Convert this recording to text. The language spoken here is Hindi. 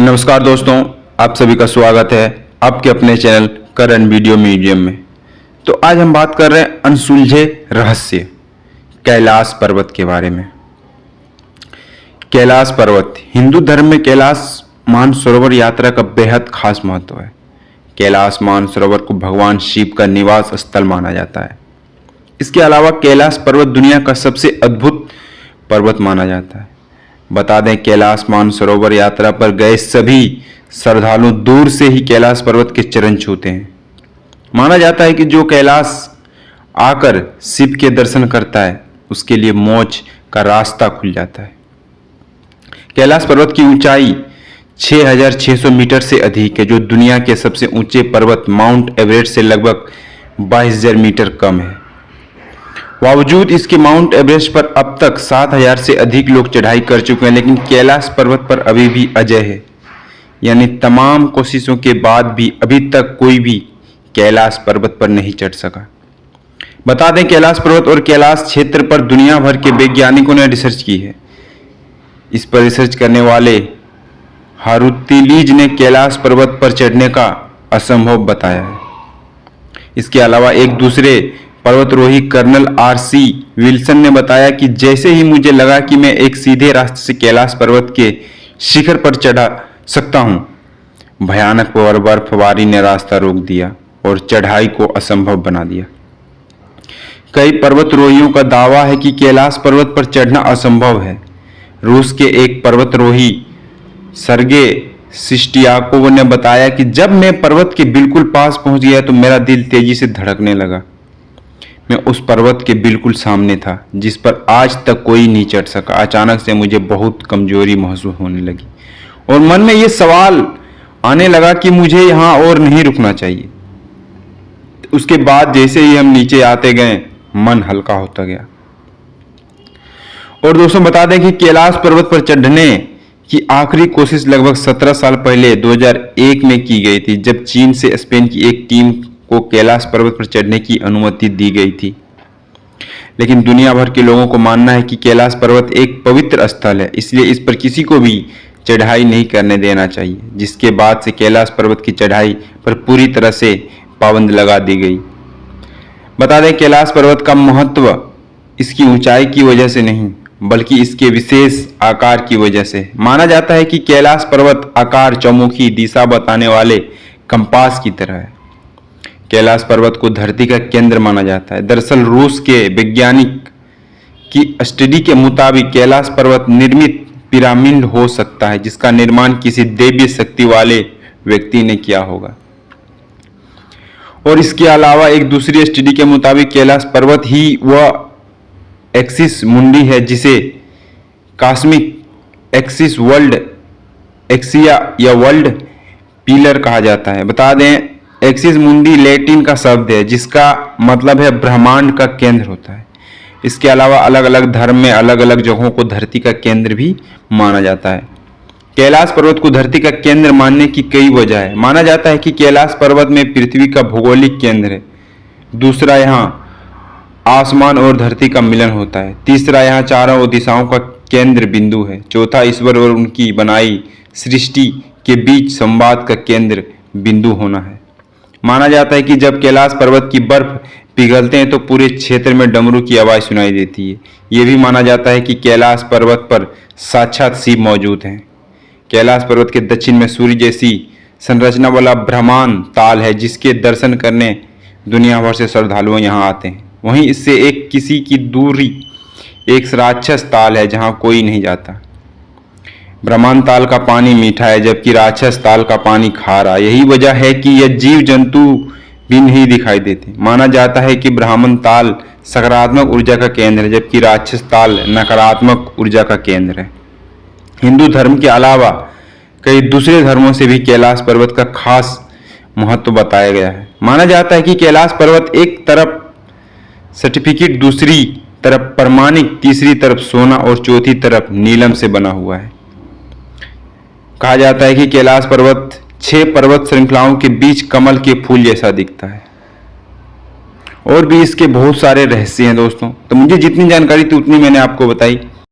नमस्कार दोस्तों, आप सभी का स्वागत है आपके अपने चैनल करंट वीडियो म्यूजियम में। तो आज हम बात कर रहे हैं अनसुलझे रहस्य कैलाश पर्वत के बारे में। कैलाश पर्वत हिंदू धर्म में कैलाश मानसरोवर यात्रा का बेहद खास महत्व है। कैलाश मानसरोवर को भगवान शिव का निवास स्थल माना जाता है। इसके अलावा कैलाश पर्वत दुनिया का सबसे अद्भुत पर्वत माना जाता है। बता दें, कैलाश मानसरोवर यात्रा पर गए सभी श्रद्धालु दूर से ही कैलाश पर्वत के चरण छूते हैं। माना जाता है कि जो कैलाश आकर शिव के दर्शन करता है उसके लिए मोक्ष का रास्ता खुल जाता है। कैलाश पर्वत की ऊंचाई 6600 मीटर से अधिक है, जो दुनिया के सबसे ऊंचे पर्वत माउंट एवरेस्ट से लगभग 22000 मीटर कम है। बावजूद इसके माउंट एवरेस्ट पर अब तक 7000 से अधिक लोग चढ़ाई कर चुके हैं, लेकिन कैलाश पर्वत पर अभी भी अजय है। यानी तमाम कोशिशों के बाद भी अभी तक कोई भी कैलाश पर्वत पर नहीं चढ़ सका। बता दें, कैलाश पर्वत और कैलाश क्षेत्र पर दुनिया भर के वैज्ञानिकों ने रिसर्च की है। इस पर रिसर्च करने वाले हारुतिलीज ने कैलाश पर्वत पर चढ़ने का असंभव बताया है। इसके अलावा एक दूसरे पर्वतरोही कर्नल RC विल्सन ने बताया कि जैसे ही मुझे लगा कि मैं एक सीधे रास्ते से कैलाश पर्वत के शिखर पर चढ़ा सकता हूं, भयानक बर्फबारी ने रास्ता रोक दिया और चढ़ाई को असंभव बना दिया। कई पर्वतरोहियों का दावा है कि कैलाश पर्वत पर चढ़ना असंभव है। रूस के एक पर्वतरोही सर्गे सिस्टियाकोव ने बताया कि जब मैं पर्वत के बिल्कुल पास पहुंच गया तो मेरा दिल तेजी से धड़कने लगा। मैं उस पर्वत के बिल्कुल सामने था जिस पर आज तक कोई नहीं चढ़ सका। अचानक से मुझे बहुत कमजोरी महसूस होने लगी और मन में यह सवाल आने लगा कि मुझे यहां और नहीं रुकना चाहिए। उसके बाद जैसे ही हम नीचे आते गए, मन हल्का होता गया। और दोस्तों, बता दें कि कैलाश पर्वत पर चढ़ने की आखिरी कोशिश लगभग 17 साल पहले 2001 में की गई थी, जब चीन से स्पेन की एक टीम को कैलाश पर्वत पर चढ़ने की अनुमति दी गई थी। लेकिन दुनिया भर के लोगों को मानना है कि कैलाश पर्वत एक पवित्र स्थल है, इसलिए इस पर किसी को भी चढ़ाई नहीं करने देना चाहिए। जिसके बाद से कैलाश पर्वत की चढ़ाई पर पूरी तरह से पाबंदी लगा दी गई। बता दें, कैलाश पर्वत का महत्व इसकी ऊंचाई की वजह से नहीं बल्कि इसके विशेष आकार की वजह से। माना जाता है कि कैलाश पर्वत आकार चौमुखी दिशा बताने वाले कंपास की तरह है। कैलाश पर्वत को धरती का केंद्र माना जाता है। दरअसल रूस के वैज्ञानिक की स्टडी के मुताबिक कैलाश पर्वत निर्मित पिरामिड हो सकता है, जिसका निर्माण किसी दैवीय शक्ति वाले व्यक्ति ने किया होगा। और इसके अलावा एक दूसरी स्टडी के मुताबिक कैलाश पर्वत ही वह एक्सिस मुंडी है जिसे कॉस्मिक एक्सिस वर्ल्ड एक्सिया या वर्ल्ड पिलर कहा जाता है। बता दें, एक्सिस मुंडी लैटिन का शब्द है जिसका मतलब है ब्रह्मांड का केंद्र होता है। इसके अलावा अलग अलग धर्म में अलग अलग जगहों को धरती का केंद्र भी माना जाता है। कैलाश पर्वत को धरती का केंद्र मानने की कई वजह है। माना जाता है कि कैलाश पर्वत में पृथ्वी का भौगोलिक केंद्र है। दूसरा, यहाँ आसमान और धरती का मिलन होता है। तीसरा, यहाँ चारों दिशाओं का केंद्र बिंदु है। चौथा, ईश्वर और उनकी बनाई सृष्टि के बीच संवाद का केंद्र बिंदु होना है। माना जाता है कि जब कैलाश पर्वत की बर्फ पिघलते हैं तो पूरे क्षेत्र में डमरू की आवाज सुनाई देती है। यह भी माना जाता है कि कैलाश पर्वत पर साक्षात शिव मौजूद हैं। कैलाश पर्वत के दक्षिण में सूर्य जैसी संरचना वाला ब्रह्मांड ताल है, जिसके दर्शन करने दुनिया भर से श्रद्धालु यहाँ आते हैं। वहीं इससे एक किसी की दूरी एक राक्षस ताल है जहाँ कोई नहीं जाता। ब्रह्मांड ताल का पानी मीठा है जबकि राक्षस ताल का पानी खारा। यही वजह है कि यह जीव जंतु भी नहीं दिखाई देते। माना जाता है कि ब्रह्मांड ताल सकारात्मक ऊर्जा का केंद्र है जबकि राक्षस ताल नकारात्मक ऊर्जा का केंद्र है। हिंदू धर्म के अलावा कई दूसरे धर्मों से भी कैलाश पर्वत का खास महत्व बताया गया है। माना जाता है कि कैलाश पर्वत एक तरफ सर्टिफिकेट, दूसरी तरफ प्रमाणिक, तीसरी तरफ सोना और चौथी तरफ नीलम से बना हुआ है। कहा जाता है कि कैलाश पर्वत 6 पर्वत श्रृंखलाओं के बीच कमल के फूल जैसा दिखता है। और भी इसके बहुत सारे रहस्य हैं दोस्तों। तो मुझे जितनी जानकारी थी उतनी मैंने आपको बताई।